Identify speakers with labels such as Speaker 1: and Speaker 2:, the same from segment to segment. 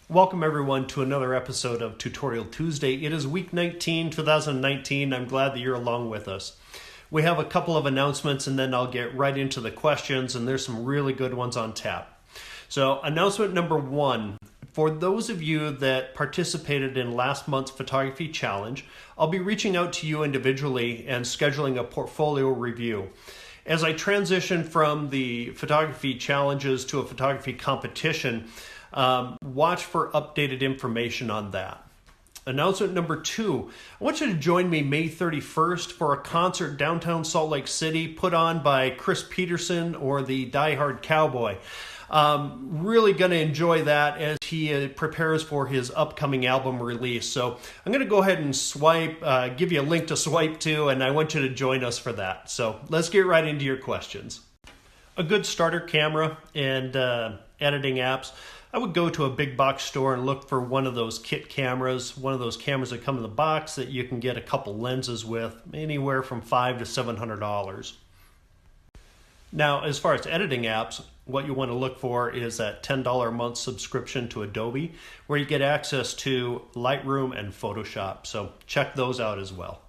Speaker 1: Welcome everyone to another episode of Tutorial Tuesday. It is week 19, 2019. I'm glad that you're along with us. We have a couple of announcements and then I'll get right into the questions, and there's some really good ones on tap. So announcement number one, for those of you that participated in last month's photography challenge, I'll be reaching out to you individually and scheduling a portfolio review. As I transition from the photography challenges to a photography competition, watch for updated information on that. Announcement number two, I want you to join me May 31st for a concert downtown Salt Lake City put on by Chris Peterson, or the Die Hard Cowboy. Really going to enjoy that as he prepares for his upcoming album release. So I'm going to go ahead and swipe, give you a link to swipe to, and I want you to join us for that. So let's get right into your questions. A good starter camera and editing apps. I would go to a big box store and look for one of those kit cameras, one of those cameras that come in the box that you can get a couple lenses with, anywhere from $500 to $700. Now, as far as editing apps, what you want to look for is that $10 a month subscription to Adobe, where you get access to Lightroom and Photoshop. So check those out as well.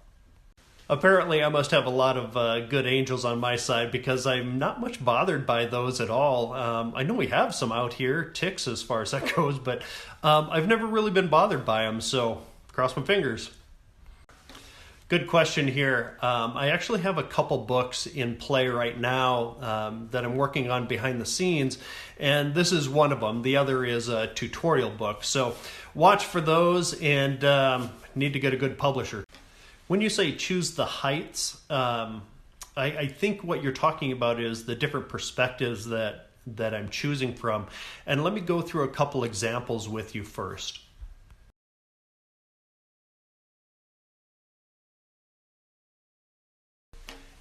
Speaker 1: Apparently, I must have a lot of good angels on my side because I'm not much bothered by those at all. I know we have some out here, ticks as far as that goes, but I've never really been bothered by them, so cross my fingers. Good question here. I actually have a couple books in play right now that I'm working on behind the scenes, and this is one of them. The other is a tutorial book, so watch for those, and need to get a good publisher. When you say choose the heights, I think what you're talking about is the different perspectives that I'm choosing from. And let me go through a couple examples with you first.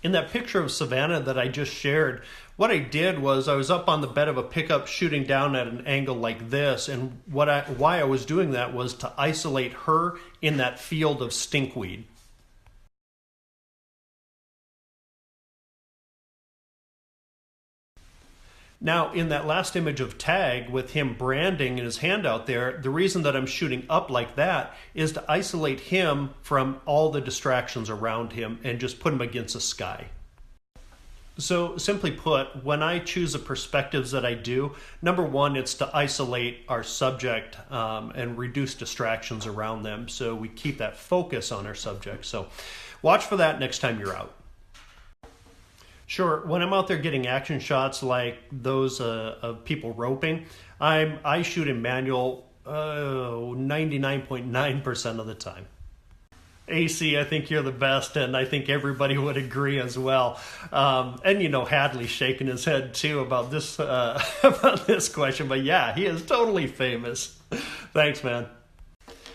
Speaker 1: In that picture of Savannah that I just shared, what I did was I was up on the bed of a pickup shooting down at an angle like this, and why I was doing that was to isolate her in that field of stinkweed. Now, in that last image of Tag with him branding and his hand out there, the reason that I'm shooting up like that is to isolate him from all the distractions around him and just put him against the sky. So simply put, when I choose the perspectives that I do, number one, it's to isolate our subject and reduce distractions around them so we keep that focus on our subject. So watch for that next time you're out. Sure, when I'm out there getting action shots like those of people roping, I shoot in manual 99.9% of the time. AC, I think you're the best, and I think everybody would agree as well. And you know, Hadley's shaking his head too about this about this question, but yeah, he is totally famous. Thanks, man.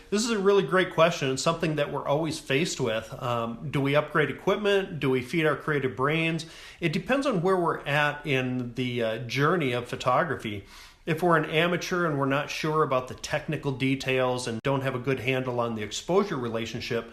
Speaker 1: This is a really great question and something that we're always faced with. Do we upgrade equipment? Do we feed our creative brains? It depends on where we're at in the journey of photography. If we're an amateur and we're not sure about the technical details and don't have a good handle on the exposure relationship,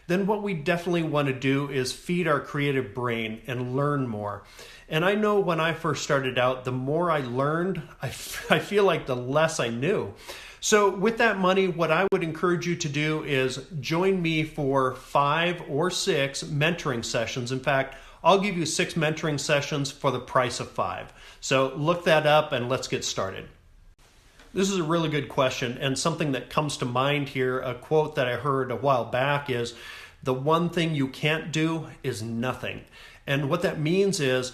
Speaker 1: then what we definitely want to do is feed our creative brain and learn more. And I know when I first started out, the more I learned, I feel like the less I knew. So with that money, what I would encourage you to do is join me for 5 or 6 mentoring sessions. In fact, I'll give you 6 mentoring sessions for the price of 5. So look that up and let's get started. This is a really good question, and something that comes to mind here, a quote that I heard a while back is, the one thing you can't do is nothing. And what that means is,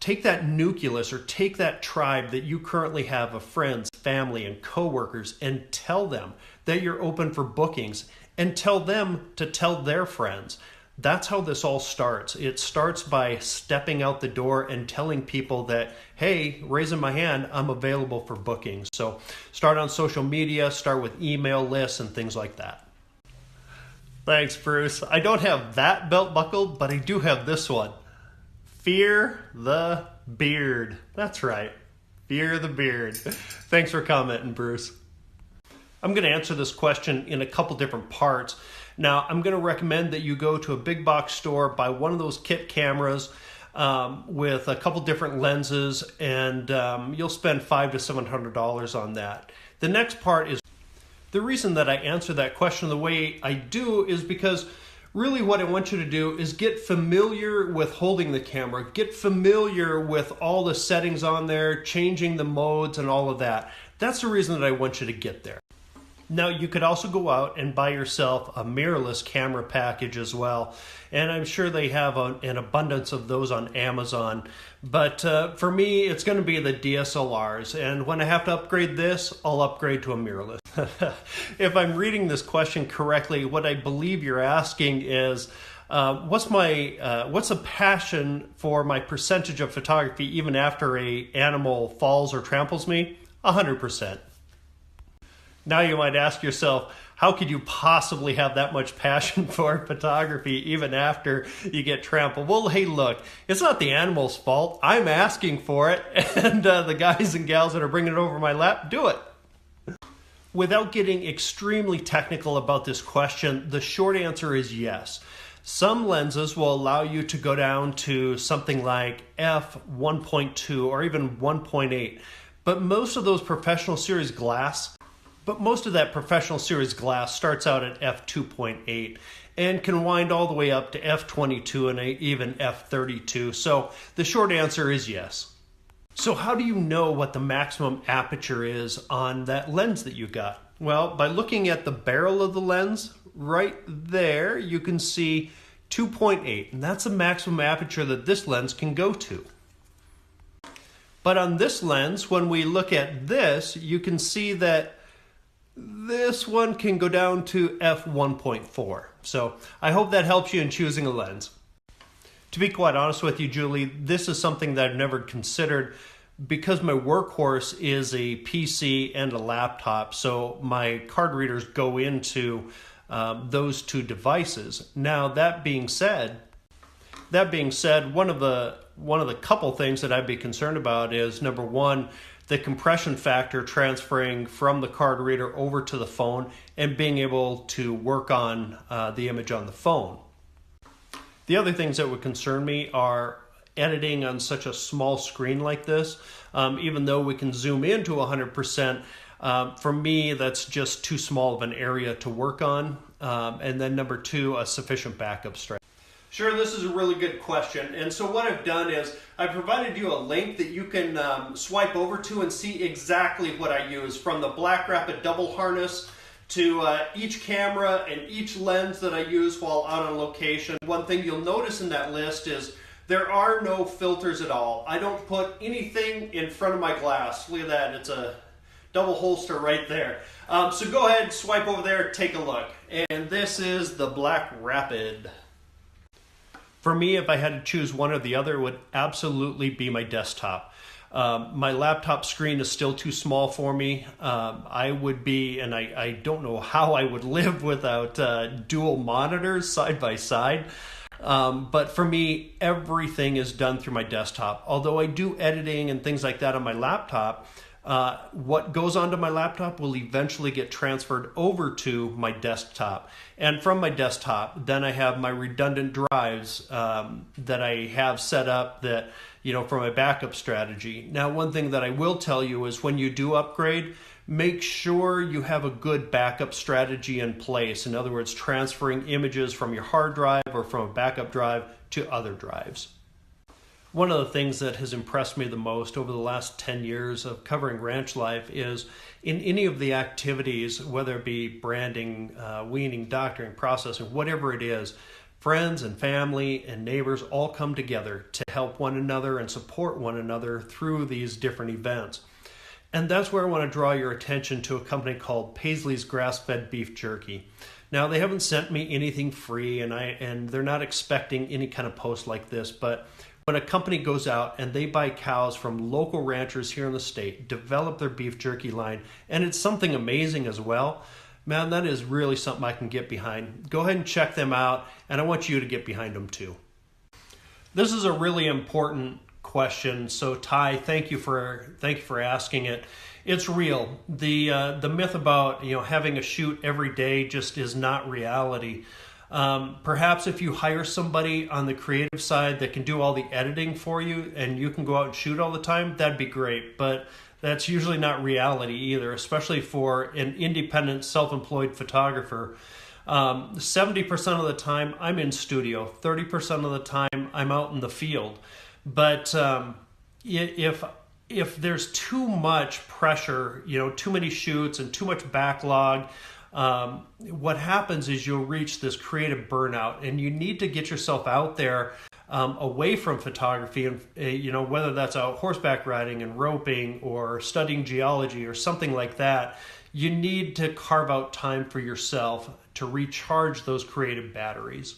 Speaker 1: take that nucleus or take that tribe that you currently have of friends, family, and coworkers and tell them that you're open for bookings and tell them to tell their friends. That's how this all starts. It starts by stepping out the door and telling people that, hey, raising my hand, I'm available for bookings. So start on social media, start with email lists and things like that. Thanks, Bruce. I don't have that belt buckled, but I do have this one. Fear the beard. That's right. Fear the beard. Thanks for commenting, Bruce. I'm going to answer this question in a couple different parts. Now, I'm going to recommend that you go to a big box store, buy one of those kit cameras with a couple different lenses, and you'll spend $500 to $700 on that. The next part is The reason that I answer that question the way I do is because really what I want you to do is get familiar with holding the camera, get familiar with all the settings on there, changing the modes and all of that. That's the reason that I want you to get there. Now, you could also go out and buy yourself a mirrorless camera package as well. And I'm sure they have an abundance of those on Amazon. But for me, it's going to be the DSLRs. And when I have to upgrade this, I'll upgrade to a mirrorless. If I'm reading this question correctly, what I believe you're asking is, what's a passion for my percentage of photography even after an animal falls or tramples me? 100%. Now you might ask yourself, how could you possibly have that much passion for photography even after you get trampled? Well, hey, look, it's not the animal's fault. I'm asking for it, and the guys and gals that are bringing it over my lap do it. Without getting extremely technical about this question, the short answer is yes. Some lenses will allow you to go down to something like f1.2 or even 1.8, but most of that professional series glass starts out at f2.8 and can wind all the way up to f22 and even f32. So the short answer is yes. So how do you know what the maximum aperture is on that lens that you got? Well, by looking at the barrel of the lens, right there you can see 2.8, and that's the maximum aperture that this lens can go to. But on this lens, when we look at this, you can see that this one can go down to f1.4. So I hope that helps you in choosing a lens. To be quite honest with you, Julie, this is something that I've never considered because my workhorse is a PC and a laptop. So my card readers go into those two devices. Now, that being said, one of the couple things that I'd be concerned about is, number one, the compression factor transferring from the card reader over to the phone and being able to work on the image on the phone. The other things that would concern me are editing on such a small screen like this. Even though we can zoom into 100%, for me, that's just too small of an area to work on. And then number two, a sufficient backup strategy. Sure, this is a really good question. And so what I've done is I've provided you a link that you can swipe over to and see exactly what I use, from the Black Rapid double harness to each camera and each lens that I use while out on location. One thing you'll notice in that list is there are no filters at all. I don't put anything in front of my glass. Look at that, it's a double holster right there. So go ahead, swipe over there, take a look. And this is the Black Rapid. For me, if I had to choose one or the other, it would absolutely be my desktop. My laptop screen is still too small for me. I would be, and I don't know how I would live without dual monitors side by side. But for me, everything is done through my desktop. Although I do editing and things like that on my laptop, what goes onto my laptop will eventually get transferred over to my desktop. And from my desktop, then I have my redundant drives that I have set up that, for my backup strategy. Now, one thing that I will tell you is when you do upgrade, make sure you have a good backup strategy in place. In other words, transferring images from your hard drive or from a backup drive to other drives. One of the things that has impressed me the most over the last 10 years of covering ranch life is in any of the activities, whether it be branding, weaning, doctoring, processing, whatever it is, friends and family and neighbors all come together to help one another and support one another through these different events. And that's where I want to draw your attention to a company called Paisley's Grass-Fed Beef Jerky. Now, they haven't sent me anything free, and they're not expecting any kind of post like this, but when a company goes out and they buy cows from local ranchers here in the state, develop their beef jerky line, and it's something amazing as well, man, that is really something I can get behind. Go ahead and check them out, and I want you to get behind them too. This is a really important question, so Ty, thank you for asking it. It's real. The myth about having a shoot every day just is not reality. Perhaps if you hire somebody on the creative side that can do all the editing for you and you can go out and shoot all the time, that'd be great. But that's usually not reality either, especially for an independent, self-employed photographer. 70% of the time I'm in studio, 30% of the time I'm out in the field. But if there's too much pressure, too many shoots and too much backlog, what happens is you'll reach this creative burnout, and you need to get yourself out there away from photography, and whether that's out horseback riding and roping or studying geology or something like that. You need to carve out time for yourself to recharge those creative batteries.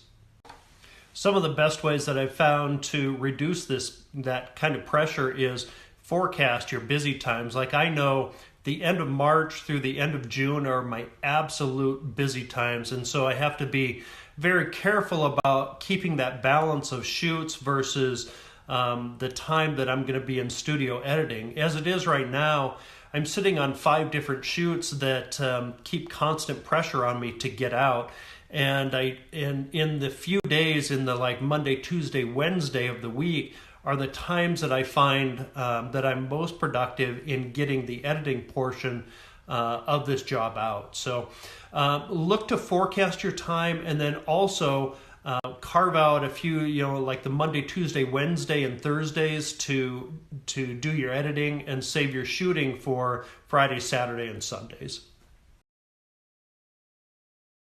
Speaker 1: Some of the best ways that I've found to reduce that kind of pressure is forecast your busy times. Like, I know the end of March through the end of June are my absolute busy times, and so I have to be very careful about keeping that balance of shoots versus the time that I'm going to be in studio editing. As it is right now, I'm sitting on 5 different shoots that keep constant pressure on me to get out. And in the few days in the Monday, Tuesday, Wednesday of the week are the times that I find that I'm most productive in getting the editing portion of this job out. So look to forecast your time, and then also carve out a few, like the Monday, Tuesday, Wednesday, and Thursdays to do your editing, and save your shooting for Friday, Saturday, and Sundays.